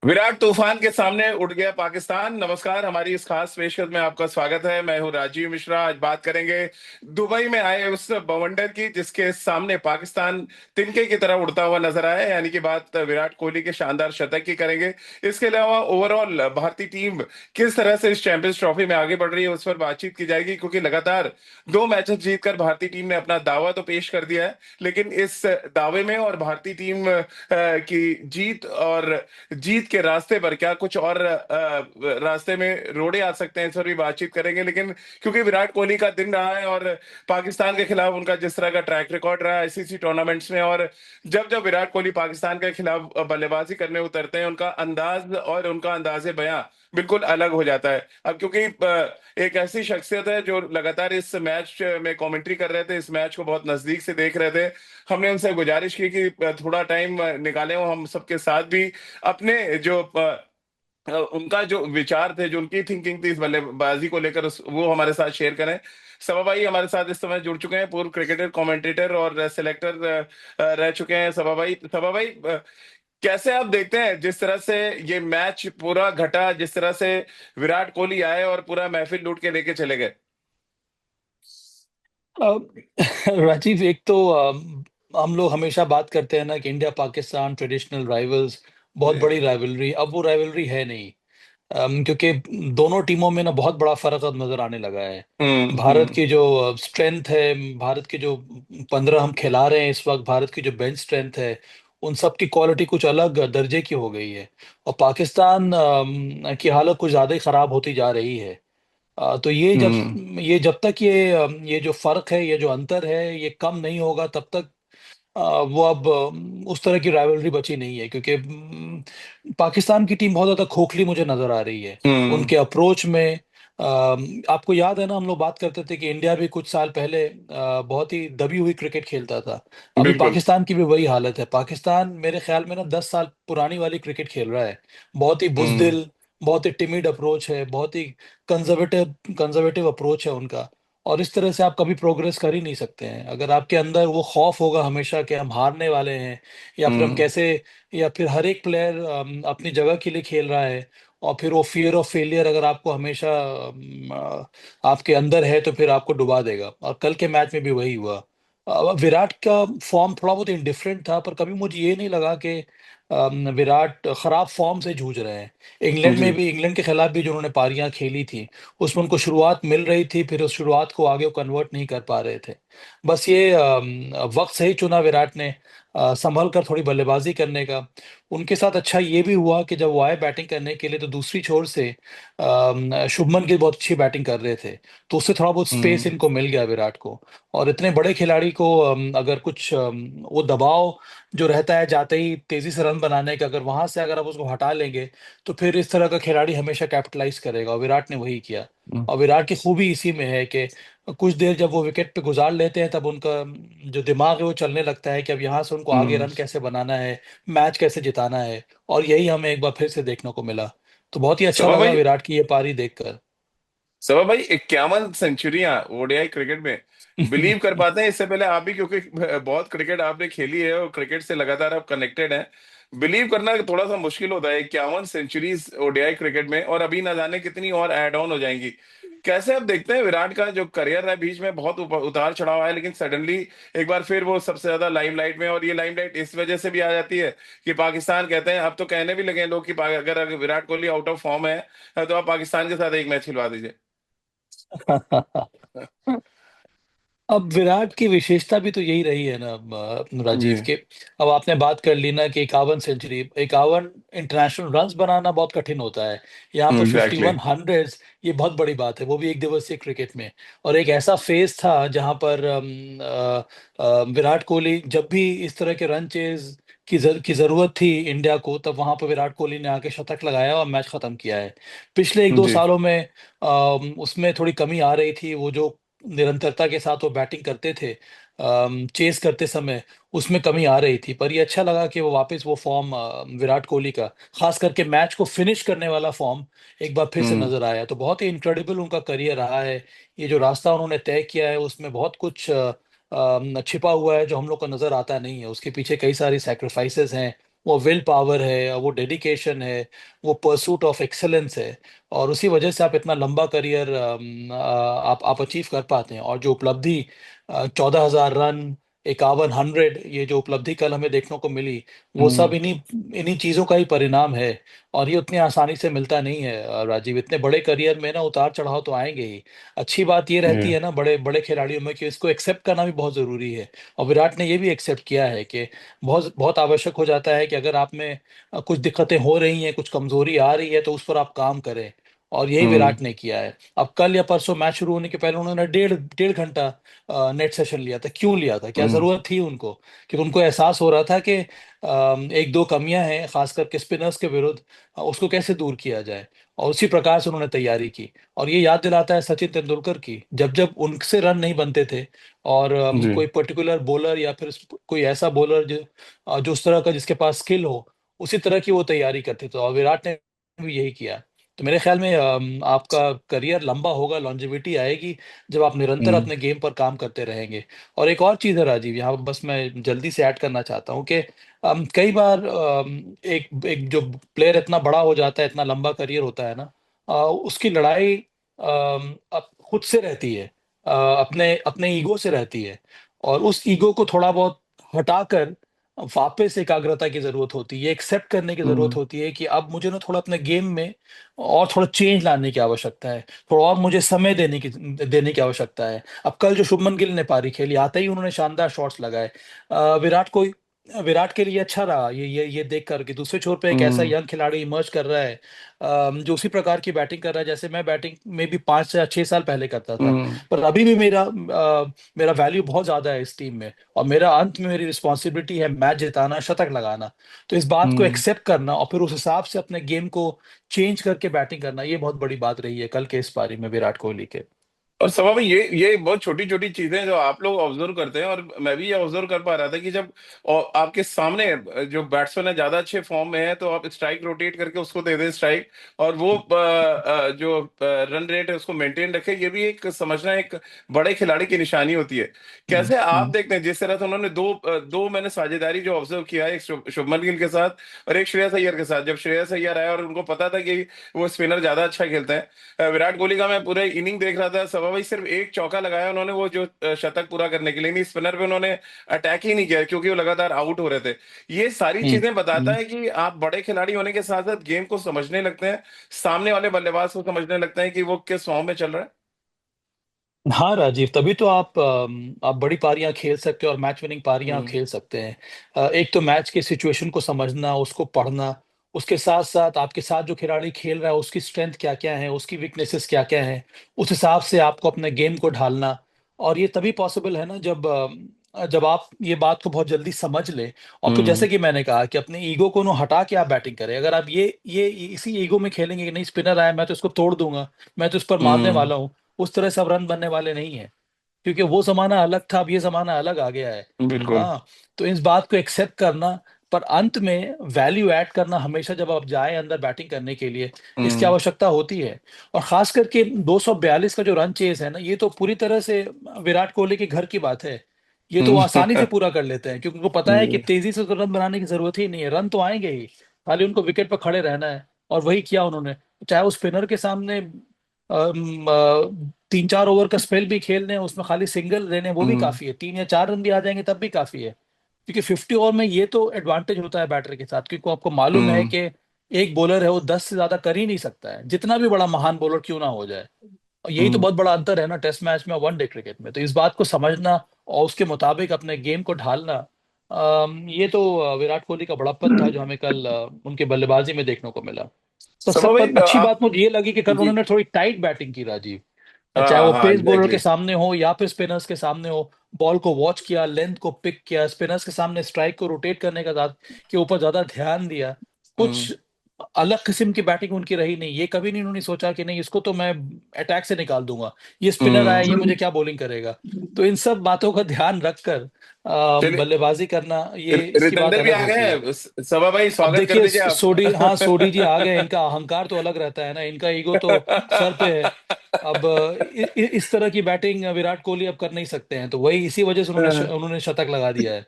विराट तूफान के सामने उठ गया पाकिस्तान। नमस्कार, हमारी इस खास पेशकश में आपका स्वागत है। मैं हूं राजीव मिश्रा। आज बात करेंगे दुबई में आए उस बवंडर की जिसके सामने पाकिस्तान तिनके की तरह उड़ता हुआ नजर आया, यानी कि बात विराट कोहली के शानदार शतक की करेंगे। इसके अलावा ओवरऑल भारतीय टीम किस तरह से इस चैंपियंस ट्रॉफी में आगे बढ़ रही है उस पर बातचीत की जाएगी, क्योंकि लगातार 2 मैचेस जीतकर भारतीय टीम ने अपना दावा तो पेश कर दिया है, लेकिन इस दावे में और भारतीय टीम की जीत के रास्ते पर क्या कुछ और रास्ते में रोड़े आ सकते हैं, इस पर भी बातचीत करेंगे। लेकिन क्योंकि विराट कोहली का दिन रहा है और पाकिस्तान के खिलाफ उनका जिस तरह का ट्रैक रिकॉर्ड रहा है आईसीसी टूर्नामेंट्स में, और जब जब विराट कोहली पाकिस्तान के खिलाफ बल्लेबाजी करने उतरते हैं उनका अंदाज और उनका अंदाजे बयां बिल्कुल अलग हो जाता है। अब क्योंकि एक ऐसी शख्सियत है जो लगातार इस मैच में कमेंट्री कर रहे थे, इस मैच को बहुत नजदीक से देख रहे थे, हमने उनसे गुजारिश की कि थोड़ा टाइम निकालें वो हम सबके साथ भी अपने जो उनका जो विचार थे, जो उनकी थिंकिंग थी इस बल्लेबाजी को लेकर, वो हमारे साथ शेयर करें। सभा भाई हमारे साथ इस समय जुड़ चुके हैं, पूर्व क्रिकेटर, कमेंटेटर और सिलेक्टर रह चुके हैं। सभा भाई, कैसे आप देखते हैं जिस तरह से ये मैच पूरा घटा, जिस तरह से विराट कोहली आए और पूरा महफिल लूट के लेके चले गए? अ, राजीव, एक तो हम लोग हमेशा बात करते हैं ना कि इंडिया पाकिस्तान ट्रेडिशनल राइवल्स, बहुत बड़ी राइवलरी। अब वो राइवलरी है नहीं। क्योंकि दोनों टीमों में ना बहुत बड़ा फर्क अब नजर आने लगा है। भारत हम्म। की जो स्ट्रेंथ है, भारत के जो 15 हम खिला रहे हैं इस वक्त, भारत की जो बेंच स्ट्रेंथ है, उन सब की क्वालिटी कुछ अलग दर्जे की हो गई है। और पाकिस्तान की हालत कुछ ज्यादा ही खराब होती जा रही है। तो हम्म। ये जब तक ये जो फर्क है, ये जो अंतर है, ये कम नहीं होगा तब तक वो अब उस तरह की राइवलरी बची नहीं है। क्योंकि पाकिस्तान की टीम बहुत ज्यादा खोखली मुझे नजर आ रही है हम्म। उनके अप्रोच में। आपको याद है ना, हम लोग बात करते थे कि इंडिया भी कुछ साल पहले बहुत ही दबी हुई क्रिकेट खेलता था। अभी बिल्कुल। पाकिस्तान की भी वही हालत है। पाकिस्तान मेरे ख्याल में ना 10 साल पुरानी वाली क्रिकेट खेल रहा है। बहुत ही हम्म। बुजदिल, बहुत ही टिमिड अप्रोच है, बहुत ही कंजर्वेटिव कंजर्वेटिव अप्रोच है उनका। और इस तरह से आप कभी प्रोग्रेस कर ही नहीं सकते हैं अगर आपके अंदर वो खौफ होगा हमेशा कि हम हारने वाले हैं, या फिर हम हम्म। कैसे, या फिर हर एक प्लेयर अपनी जगह के लिए खेल रहा है। और फिर वो फियर ऑफ फेलियर अगर आपको हमेशा आपके अंदर है तो फिर आपको डुबा देगा। और कल के मैच में भी वही हुआ। विराट का फॉर्म थोड़ा बहुत इंडिफरेंट था, पर कभी मुझे ये नहीं लगा कि विराट खराब फॉर्म से जूझ रहे हैं। जी। इंग्लैंड के खिलाफ भी जो उन्होंने पारियां खेली थी, उसमें उनको शुरुआत मिल रही थी, फिर उस शुरुआत को आगे वो कन्वर्ट नहीं कर पा रहे थे। बस ये वक्त सही चुना विराट ने, संभल कर थोड़ी बल्लेबाजी करने का। उनके साथ अच्छा ये भी हुआ कि जब वो आए बैटिंग करने के लिए तो दूसरी छोर से शुभमन गिल बहुत अच्छी बैटिंग कर रहे थे, तो उससे थोड़ा बहुत स्पेस हम्म। इनको मिल गया विराट को। और इतने बड़े खिलाड़ी को अगर कुछ वो दबाव जो रहता है जाते ही तेजी से रन बनाने का, अगर वहां से अगर आप उसको हटा लेंगे तो फिर इस तरह का खिलाड़ी हमेशा कैपिटलाइज करेगा, और विराट ने वही किया। और विराट की खूबी इसी में है कि कुछ देर जब वो विकेट पे गुजार लेते हैं तब उनका जो दिमाग है वो चलने लगता है कि अब यहाँ से उनको आगे हम्म। रन कैसे बनाना है, मैच कैसे जिताना है। और यही हमें एक बार फिर से देखने को मिला। तो बहुत ही अच्छा सभा लगा भाई विराट की ये पारी देखकर। सभा भाई 51 सेंचुरियां ओडीआई क्रिकेट में, बिलीव कर पाते हैं? इससे पहले आप भी, क्योंकि बहुत क्रिकेट आपने खेली है और क्रिकेट से लगातार आप कनेक्टेड हैं, बिलीव करना थोड़ा सा मुश्किल होता है 51 सेंचुरीज ओडीआई क्रिकेट में, और अभी ना जाने कितनी और ऐड ऑन हो जाएंगी। कैसे आप देखते हैं विराट का जो करियर है? बीच में बहुत उतार चढ़ाव है, लेकिन सडनली एक बार फिर वो सबसे ज्यादा लाइमलाइट में, और ये लाइमलाइट इस वजह से भी आ जाती है कि पाकिस्तान कहते हैं, अब तो कहने भी लगे हैं लोग कि अगर Virat Kohli out of form है तो आप पाकिस्तान के साथ एक मैच खिलवा दीजिए। अब विराट की विशेषता भी तो यही रही है ना, जी। राजीव के। अब आपने बात कर ली ना कि 51 सेंचुरी, 51 इंटरनेशनल रन्स बनाना बहुत कठिन होता है। यहाँ पर फिफ्टी एग्जैक्टली। वन हंड्रेड्स ये बहुत बड़ी बात है, वो भी एक दिवसीय क्रिकेट में। और एक ऐसा फेज था जहां पर विराट कोहली जब भी इस तरह के रन चेज की जरूरत थी इंडिया को, तब वहां पर विराट कोहली ने आके शतक लगाया और मैच खत्म किया है। पिछले एक दो जी। सालों में उसमें थोड़ी कमी आ रही थी। वो जो निरंतरता के साथ वो बैटिंग करते थे चेस करते समय, उसमें कमी आ रही थी। पर ये अच्छा लगा कि वो वापस वो फॉर्म विराट कोहली का, खास करके मैच को फिनिश करने वाला फॉर्म एक बार फिर से हम्म। नजर आया। तो बहुत ही इनक्रेडिबल उनका करियर रहा है। ये जो रास्ता उन्होंने तय किया है उसमें बहुत कुछ छिपा हुआ है जो हम लोग को नजर आता नहीं है। उसके पीछे कई सारी सेक्रीफाइसेस हैं, वो विल पावर है, वो डेडिकेशन है, वो परसूट ऑफ एक्सेलेंस है। और उसी वजह से आप इतना लंबा करियर आप अचीव कर पाते हैं। और जो उपलब्धि 14,000 रन, 51 100, ये जो उपलब्धि कल हमें देखने को मिली, वो सब हम्म। इन्हीं इन्हीं चीजों का ही परिणाम है। और ये उतनी आसानी से मिलता नहीं है राजीव। इतने बड़े करियर में ना उतार चढ़ाव तो आएंगे ही। अच्छी बात ये रहती हम्म। है ना बड़े बड़े खिलाड़ियों में कि इसको एक्सेप्ट करना भी बहुत जरूरी है। और विराट ने ये भी एक्सेप्ट किया है कि बहुत बहुत आवश्यक हो जाता है कि अगर आप में कुछ दिक्कतें हो रही हैं, कुछ कमजोरी आ रही है, तो उस पर आप काम करें। और यही हम्म। विराट ने किया है। अब कल या परसों मैच शुरू होने के पहले उन्होंने डेढ़ डेढ़ घंटा नेट सेशन लिया था। क्यों लिया था? क्या हम्म। जरूरत थी उनको? क्योंकि उनको एहसास हो रहा था कि एक दो कमियां हैं खास करके स्पिनर्स के विरुद्ध, उसको कैसे दूर किया जाए। और उसी प्रकार से उन्होंने तैयारी की। और ये याद दिलाता है सचिन तेंदुलकर की, जब जब उनसे रन नहीं बनते थे और जी। कोई पर्टिकुलर बॉलर या फिर कोई ऐसा बॉलर जो उस तरह का जिसके पास स्किल हो, उसी तरह की वो तैयारी करते थे। और विराट ने भी यही किया। तो मेरे ख्याल में आपका करियर लंबा होगा, लॉन्जेविटी आएगी, जब आप निरंतर हम्म। अपने गेम पर काम करते रहेंगे। और एक और चीज़ है राजीव, यहाँ पर बस मैं जल्दी से ऐड करना चाहता हूँ कि कई बार एक एक जो प्लेयर इतना बड़ा हो जाता है, इतना लंबा करियर होता है ना, उसकी लड़ाई अब खुद से रहती है, अपने अपने ईगो से रहती है। और उस ईगो को थोड़ा बहुत हटाकर वापस एकाग्रता की जरूरत होती है, एक्सेप्ट करने की जरूरत हम्म। होती है कि अब मुझे ना थोड़ा अपने गेम में और थोड़ा चेंज लाने की आवश्यकता है, थोड़ा और मुझे समय देने की आवश्यकता है। अब कल जो शुभमन गिल ने पारी खेली, आते ही उन्होंने शानदार शॉट्स लगाए। विराट के लिए अच्छा रहा ये देख कर कि दूसरे छोर पे एक ऐसा हम्म। यंग खिलाड़ी इमर्ज कर रहा है, जो उसी प्रकार की बैटिंग कर रहा है जैसे मैं बैटिंग में भी 5 से 6 साल पहले करता था। हम्म। पर अभी भी मेरा वैल्यू बहुत ज्यादा है इस टीम में, और मेरा अंत में मेरी रिस्पॉन्सिबिलिटी है मैच जिताना, शतक लगाना। तो इस बात को हम्म। एक्सेप्ट करना और फिर उस हिसाब से अपने गेम को चेंज करके बैटिंग करना, ये बहुत बड़ी बात रही है कल के इस पारी में विराट कोहली के। और सभा में ये बहुत छोटी छोटी चीजें हैं जो आप लोग ऑब्जर्व करते हैं, और मैं भी ये ऑब्जर्व कर पा रहा था कि जब और आपके सामने जो बैट्समैन है ज्यादा अच्छे फॉर्म में है, तो आप स्ट्राइक रोटेट करके उसको दे दें स्ट्राइक, और वो जो रन रेट है उसको मेंटेन रखे। ये भी एक समझना एक बड़े खिलाड़ी की निशानी होती है। हम्म, कैसे आप हम्म, देखते हैं जिस तरह से उन्होंने दो मैंने साझेदारी जो ऑब्जर्व किया है, एक शुभमन गिल के साथ और एक श्रेयस अय्यर के साथ। जब श्रेयस अय्यर आया और उनको पता था कि वो स्पिनर ज्यादा अच्छा खेलते हैं, विराट कोहली का मैं पूरे इनिंग देख रहा था, सवा भाई सिर्फ एक चौका लगाया उन्होंने वो जो शतक पूरा करने के लिए, नहीं स्पिनर पे उन्होंने अटैक ही नहीं किया क्योंकि वो लगातार आउट हो रहे थे। ये सारी हम्म, चीजें बताता हम्म। है कि आप बड़े खिलाड़ी होने के साथ साथ गेम को समझने लगते हैं, सामने वाले बल्लेबाज को समझने लगते हैं कि वो किस फॉर्म में चल रहा है। हाँ राजीव, तभी तो आप बड़ी पारियां खेल सकते हो और मैच विनिंग पारियां हम्म। खेल सकते हैं। एक तो मैच के सिचुएशन को समझना, उसको पढ़ना, उसके साथ साथ आपके साथ जो खिलाड़ी खेल रहा है उसकी स्ट्रेंथ क्या क्या है, उसकी वीकनेसेस क्या क्या है, उस हिसाब से आपको अपने गेम को ढालना। और ये तभी पॉसिबल है ना जब आप ये बात को बहुत जल्दी समझ ले। और फिर हम्म। जैसे कि मैंने कहा कि अपने ईगो को नो हटा के आप बैटिंग करें। अगर आप ये इसी ईगो में खेलेंगे कि नहीं स्पिनर आया मैं तो इसको तोड़ दूंगा, मैं तो इस पर मारने हम्म। वाला हूँ, उस तरह से अब रन बनने वाले नहीं है। क्योंकि वो जमाना अलग था, अब ये जमाना अलग आ गया है। बिल्कुल। हाँ, तो इस बात को एक्सेप्ट करना, पर अंत में वैल्यू ऐड करना हमेशा जब आप जाए अंदर बैटिंग करने के लिए, इसकी हम्म। आवश्यकता होती है। और खास करके 242 का जो रन चेज है ना, ये तो पूरी तरह से विराट कोहली के घर की बात है। ये तो वो आसानी से पूरा कर लेते हैं क्योंकि उनको पता है कि जी। तेजी से तो रन बनाने की जरूरत ही नहीं है, रन तो आएंगे ही, खाली उनको विकेट पर खड़े रहना है। और वही किया उन्होंने। चाहे वो स्पिनर के सामने 3 4 ओवर का स्पेल भी खेल रहे हैं, उसमें खाली सिंगल लेने वो भी हम्म। काफी है, 3 या 4 रन भी आ जाएंगे तब भी काफी है। क्योंकि 50 ओवर में ये तो एडवांटेज होता है बैटर के साथ, क्योंकि आपको मालूम है हम्म। कि एक बॉलर है वो 10 से ज्यादा कर ही नहीं सकता है, जितना भी बड़ा महान बॉलर क्यों ना हो जाए। और यही तो हम्म। बहुत बड़ा अंतर है ना टेस्ट मैच में और वनडे क्रिकेट में। तो इस बात को समझना और उसके मुताबिक अपने गेम को ढालना, ये तो विराट कोहली का बड़प्पन था जो हमें कल उनके बल्लेबाजी में देखने को मिला। तो सभा भाई सब अच्छी आप। बात मुझे ये लगी कि कल जी। उन्होंने थोड़ी टाइट बैटिंग की राजीव। हाँ चाहे हाँ वो हाँ, पेस बॉलर एग्जैक्टली। के सामने हो या फिर स्पिनर्स के सामने हो, बॉल को वॉच किया, लेंथ को पिक किया, स्पिनर्स के सामने स्ट्राइक को रोटेट करने के ऊपर ज्यादा ध्यान दिया। हम्म। कुछ अलग किस्म की बैटिंग उनकी रही नहीं। ये कभी नहीं उन्होंने सोचा कि नहीं इसको तो मैं अटैक से निकाल दूंगा, ये स्पिनर आया ये हम्म। मुझे क्या बॉलिंग करेगा। तो इन सब बातों का ध्यान रखकर चलिए, बल्लेबाजी करना, ये इसकी बात रितेंद्र भी अलग आ गए होती है। हैं, सभा भाई अब स्वागत कर देखिए दीजिए आप। सोडी, हाँ सोडी जी आ गए, इनका अहंकार तो अलग रहता है ना, इनका ईगो तो सर पे है। अब इस तरह की बैटिंग विराट कोहली अब कर नहीं सकते हैं, तो वही इसी वजह से उन्होंने शतक लगा दिया है।